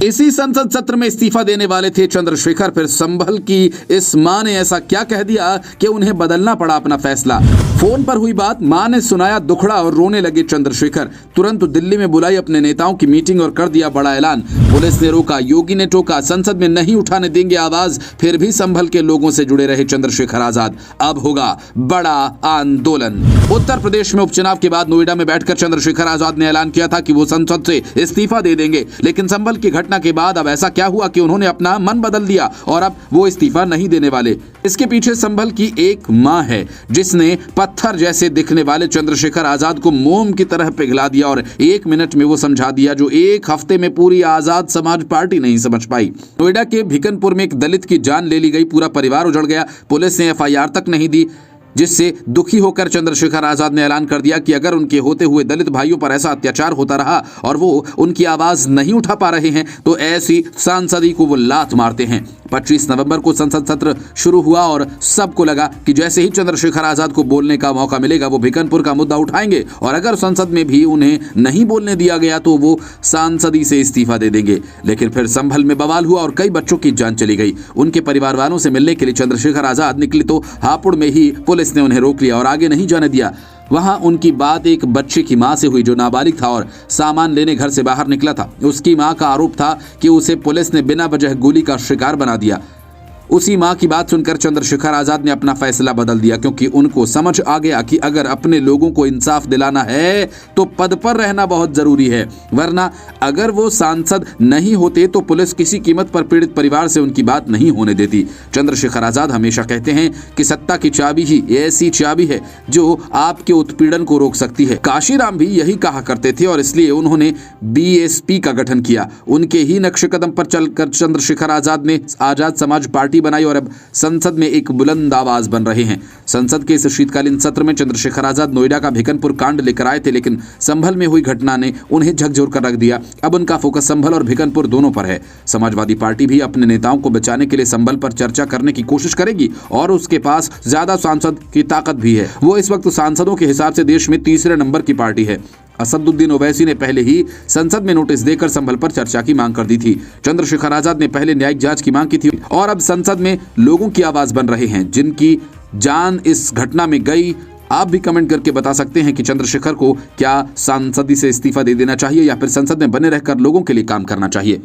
इसी संसद सत्र में इस्तीफा देने वाले थे चंद्रशेखर। फिर संभल की इस मां ने ऐसा क्या कह दिया कि उन्हें बदलना पड़ा अपना फैसला। फोन पर हुई बात, मां ने सुनाया दुखड़ा और रोने लगे चंद्रशेखर। तुरंत दिल्ली में बुलाई अपने नेताओं की मीटिंग और कर दिया बड़ा ऐलान। पुलिस ने रोका, योगी ने टोका, संसद में नहीं उठाने देंगे आवाज। फिर भी संभल के लोगों से जुड़े रहे चंद्रशेखर आजाद। अब होगा बड़ा आंदोलन। उत्तर प्रदेश में उपचुनाव के बाद नोएडा में बैठकर चंद्रशेखर आजाद ने ऐलान किया था कि वो संसद से इस्तीफा दे देंगे, लेकिन संभल की घटना के बाद अब ऐसा क्या हुआ कि उन्होंने अपना मन बदल दिया और अब वो इस्तीफा नहीं देने वाले। इसके पीछे संभल की एक मां है जिसने पत्थर जैसे दिखने वाले चंद्रशेखर आजाद को मोम की तरह पिघला दिया और 1 मिनट में वो समझा दिया जो 1 हफ्ते में पूरी आजाद समाज पार्टी नहीं समझ पाई। नोएडा के भिकनपुर में एक दलित की जान ले ली गई, पूरा परिवार उजड़ गया। पुलिस ने FIR तक नहीं दी, जिससे दुखी होकर चंद्रशेखर आजाद ने ऐलान कर दिया कि अगर उनके होते हुए दलित भाइयों पर ऐसा अत्याचार होता रहा और वो उनकी आवाज नहीं उठा पा रहे हैं तो ऐसी सांसदी को वो लात मारते हैं। 25 नवंबर को संसद सत्र शुरू हुआ और सबको लगा कि जैसे ही चंद्रशेखर आजाद को बोलने का मौका मिलेगा वो भिकनपुर का मुद्दा उठाएंगे और अगर संसद में भी उन्हें नहीं बोलने दिया गया तो वो सांसदी से इस्तीफा दे देंगे। लेकिन फिर संभल में बवाल हुआ और कई बच्चों की जान चली गई। उनके परिवार वालों से मिलने के लिए चंद्रशेखर आजाद निकले तो हापुड़ में ही पुलिस ने उन्हें रोक लिया और आगे नहीं जाने दिया। वहां उनकी बात एक बच्चे की मां से हुई जो नाबालिग था और सामान लेने घर से बाहर निकला था। उसकी मां का आरोप था कि उसे पुलिस ने बिना वजह गोली का शिकार बना दिया। उसी मां की बात सुनकर चंद्रशेखर आजाद ने अपना फैसला बदल दिया, क्योंकि उनको समझ आ गया कि अगर अपने लोगों को इंसाफ दिलाना है तो पद पर रहना बहुत जरूरी है, वरना अगर वो सांसद नहीं होते तो पुलिस किसी कीमत पर पीड़ित परिवार से उनकी बात नहीं होने देती। चंद्रशेखर आजाद हमेशा कहते हैं कि सत्ता की चाबी ही ऐसी चाबी है जो आपके उत्पीड़न को रोक सकती है। काशीराम भी यही कहा करते थे और इसलिए उन्होंने BSP का गठन किया। उनके ही नक्शे कदम पर चलकर चंद्रशेखर आजाद ने आजाद समाज पार्टी बनाई और अब संसद में एक बुलंद आवाज बन रहे हैं। संसद के इस शीतकालीन सत्र में चंद्रशेखर आजाद नोएडा का भिकनपुर कांड लेकर आए थे, लेकिन संभल में हुई घटना ने उन्हें झकझोर कर रख दिया। अब उनका फोकस संभल और भिकनपुर दोनों पर है। समाजवादी पार्टी भी अपने नेताओं को बचाने के लिए संभल पर चर्चा करने की कोशिश करेगी और उसके पास ज्यादा सांसद की ताकत भी है। वो इस वक्त सांसदों के हिसाब से देश में 3रे नंबर की पार्टी है। असदुद्दीन ओवैसी ने पहले ही संसद में नोटिस देकर संभल पर चर्चा की मांग कर दी थी। चंद्रशेखर आजाद ने पहले न्यायिक जांच की मांग की थी और अब संसद में लोगों की आवाज बन रहे हैं जिनकी जान इस घटना में गई। आप भी कमेंट करके बता सकते हैं कि चंद्रशेखर को क्या सांसदी से इस्तीफा दे देना चाहिए या फिर संसद में बने रहकर लोगों के लिए काम करना चाहिए।